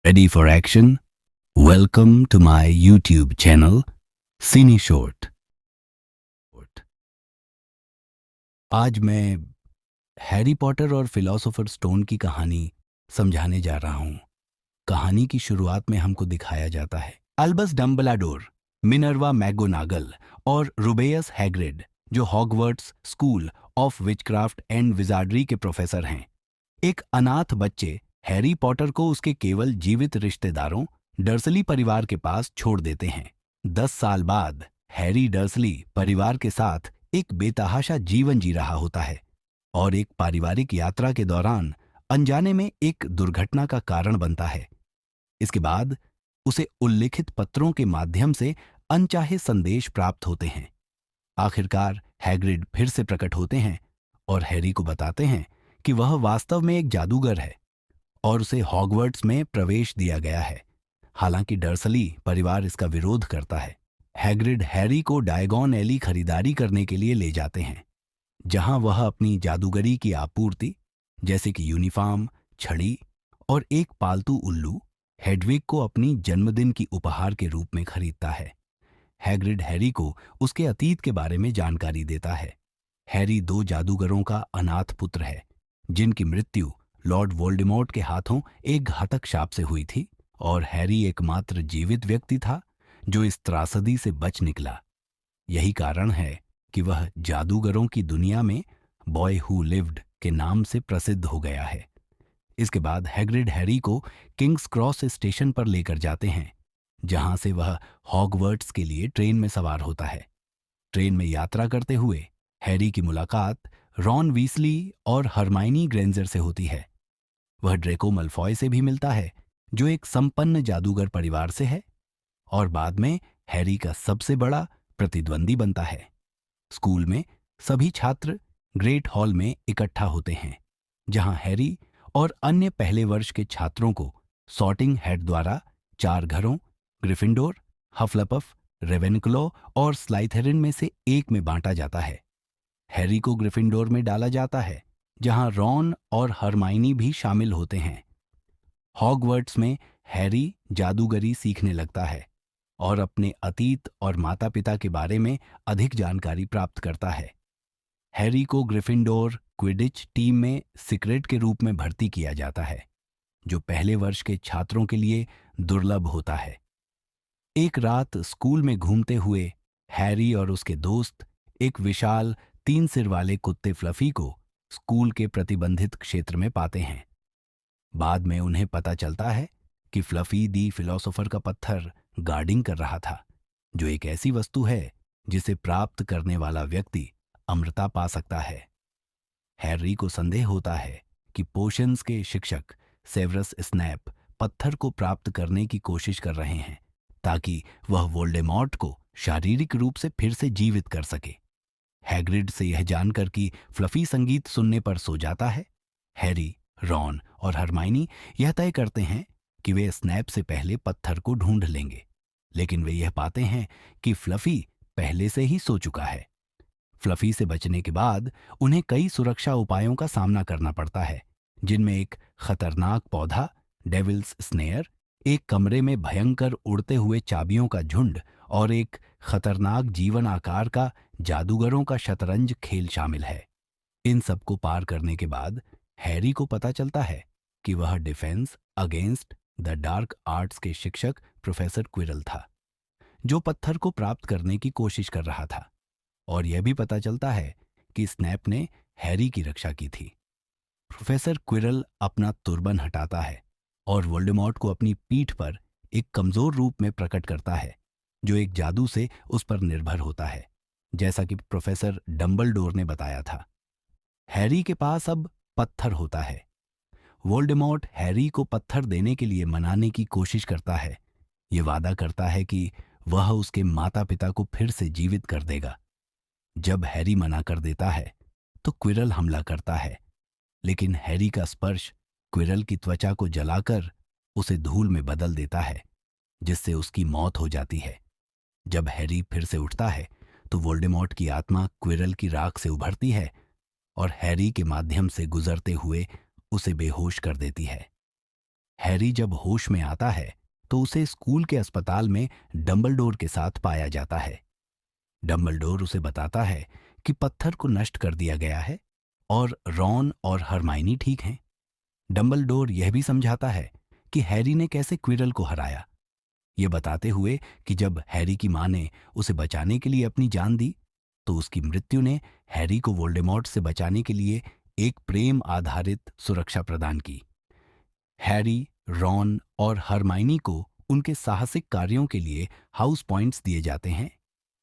Ready for action? Welcome to my YouTube channel, Cine Short. आज मैं Harry Potter और philosopher stone की कहानी समझाने जा रहा हूँ। कहानी की शुरुआत में हमको दिखाया जाता है अल्बस डम्बलाडोर, मिनर्वा मैगोनागल और रुबेयस हैग्रिड, जो Hogwarts school of witchcraft and wizardry के प्रोफेसर हैं। एक अनाथ बच्चे हैरी पॉटर को उसके केवल जीवित रिश्तेदारों डर्सली परिवार के पास छोड़ देते हैं। 10 साल बाद हैरी डर्सली परिवार के साथ एक बेतहाशा जीवन जी रहा होता है और एक पारिवारिक यात्रा के दौरान अनजाने में एक दुर्घटना का कारण बनता है। इसके बाद उसे उल्लिखित पत्रों के माध्यम से अनचाहे संदेश प्राप्त होते हैं। आखिरकार हैग्रिड फिर से प्रकट होते हैं और हैरी को बताते हैं कि वह वास्तव में एक जादूगर है और उसे हॉगवर्ट्स में प्रवेश दिया गया है। हालांकि डर्सली परिवार इसका विरोध करता है। हैग्रिड हैरी को डायगॉन एली खरीदारी करने के लिए ले जाते हैं, जहां वह अपनी जादूगरी की आपूर्ति जैसे कि यूनिफॉर्म, छड़ी और एक पालतू उल्लू हेडविग को अपनी जन्मदिन की उपहार के रूप में खरीदता है। हैग्रिड हैरी को उसके अतीत के बारे में जानकारी देता है। हैरी 2 जादूगरों का अनाथ पुत्र है, जिनकी मृत्यु लॉर्ड वोल्डेमॉर्ट के हाथों एक घातक शाप से हुई थी, और हैरी एकमात्र जीवित व्यक्ति था जो इस त्रासदी से बच निकला। यही कारण है कि वह जादूगरों की दुनिया में बॉय हु लिव्ड के नाम से प्रसिद्ध हो गया है। इसके बाद हैग्रिड हैरी को किंग्स क्रॉस स्टेशन पर लेकर जाते हैं, जहां से वह हॉगवर्ट्स के लिए ट्रेन में सवार होता है। ट्रेन में यात्रा करते हुए हैरी की मुलाकात रॉन वीसली और हरमाइनी ग्रेंजर से होती है। वह ड्रेको मल्फॉय से भी मिलता है, जो एक संपन्न जादूगर परिवार से है और बाद में हैरी का सबसे बड़ा प्रतिद्वंदी बनता है। स्कूल में सभी छात्र ग्रेट हॉल में इकट्ठा होते हैं, जहां हैरी और अन्य पहले वर्ष के छात्रों को सॉर्टिंग हेड द्वारा 4 घरों ग्रिफिंडोर, हफलपफ, रेवेनक्लो और स्लाइथेरिन में से एक में बांटा जाता है। हैरी को ग्रिफिंडोर में डाला जाता है, जहां रॉन और हरमाइनी भी शामिल होते हैं। हॉगवर्ट्स में हैरी जादूगरी सीखने लगता है और अपने अतीत और माता पिता के बारे में अधिक जानकारी प्राप्त करता है। हैरी को ग्रिफिंडोर क्विडिच टीम में सीक्रेट के रूप में भर्ती किया जाता है, जो पहले वर्ष के छात्रों के लिए दुर्लभ होता है। एक रात स्कूल में घूमते हुए हैरी और उसके दोस्त एक विशाल 3 सिर वाले कुत्ते फ्लफी को स्कूल के प्रतिबंधित क्षेत्र में पाते हैं। बाद में उन्हें पता चलता है कि फ्लफी दी फिलोसोफर का पत्थर गार्डिंग कर रहा था, जो एक ऐसी वस्तु है जिसे प्राप्त करने वाला व्यक्ति अमरता पा सकता है। हैरी को संदेह होता है कि पोशंस के शिक्षक सेवरस स्नैप पत्थर को प्राप्त करने की कोशिश कर रहे हैं, ताकि वह वोल्डेमॉर्ट को शारीरिक रूप से फिर से जीवित कर सके। हैग्रिड से यह जानकर कि फ्लफी संगीत सुनने पर सो जाता है, हैरी, रॉन और हरमाइनी यह तय करते हैं कि वे स्नैप से पहले पत्थर को ढूंढ लेंगे, लेकिन वे यह पाते हैं कि फ्लफी पहले से ही सो चुका है। फ्लफी से बचने के बाद उन्हें कई सुरक्षा उपायों का सामना करना पड़ता है, जिनमें एक खतरनाक पौधा डेविल्स स्नेयर, एक कमरे में भयंकर उड़ते हुए चाबियों का झुंड और एक खतरनाक जीवन आकार का जादूगरों का शतरंज खेल शामिल है। इन सबको पार करने के बाद हैरी को पता चलता है कि वह defence against the dark arts के शिक्षक प्रोफेसर क्विरल था, जो पत्थर को प्राप्त करने की कोशिश कर रहा था, और यह भी पता चलता है कि स्नैप ने हैरी की रक्षा की थी। प्रोफेसर क्विरल अपना तुर्बन हटाता है और वोल्डेमॉर्ट को अपनी पीठ पर एक कमजोर रूप में प्रकट करता है, जो एक जादू से उस पर निर्भर होता है, जैसा कि प्रोफेसर डंबलडोर ने बताया था। हैरी के पास अब पत्थर होता है। वोल्डेमॉर्ट हैरी को पत्थर देने के लिए मनाने की कोशिश करता है। ये वादा करता है कि वह उसके माता पिता को फिर से जीवित कर देगा। जब हैरी मना कर देता है तो क्विरल हमला करता है, लेकिन हैरी का स्पर्श क्विरल की त्वचा को जलाकर उसे धूल में बदल देता है, जिससे उसकी मौत हो जाती है। जब हैरी फिर से उठता है तो वोल्डेमॉर्ट की आत्मा क्विरल की राख से उभरती है और हैरी के माध्यम से गुजरते हुए उसे बेहोश कर देती है। हैरी जब होश में आता है तो उसे स्कूल के अस्पताल में डंबलडोर के साथ पाया जाता है। डंबलडोर उसे बताता है कि पत्थर को नष्ट कर दिया गया है और रॉन और हरमाइनी ठीक हैं। डंबलडोर यह भी समझाता है कि हैरी ने कैसे क्विरल को हराया, ये बताते हुए कि जब हैरी की मां ने उसे बचाने के लिए अपनी जान दी तो उसकी मृत्यु ने हैरी को वोल्डेमॉर्ट से बचाने के लिए एक प्रेम आधारित सुरक्षा प्रदान की। हैरी, रॉन और हरमाइनी को उनके साहसिक कार्यों के लिए हाउस पॉइंट्स दिए जाते हैं,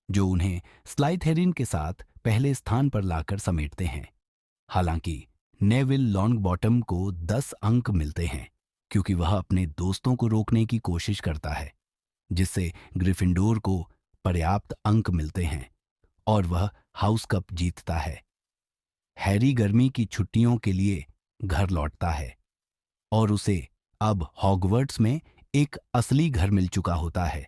जो उन्हें स्लाइथेरिन के साथ पहले स्थान पर लाकर समेटते हैं। हालांकि नेविल लॉन्गबॉटम को 10 अंक मिलते हैं क्योंकि वह अपने दोस्तों को रोकने की कोशिश करता है, जिससे ग्रिफिंडोर को पर्याप्त अंक मिलते हैं और वह हाउस कप जीतता है। हैरी गर्मी की छुट्टियों के लिए घर लौटता है और उसे अब हॉगवर्ट्स में एक असली घर मिल चुका होता है,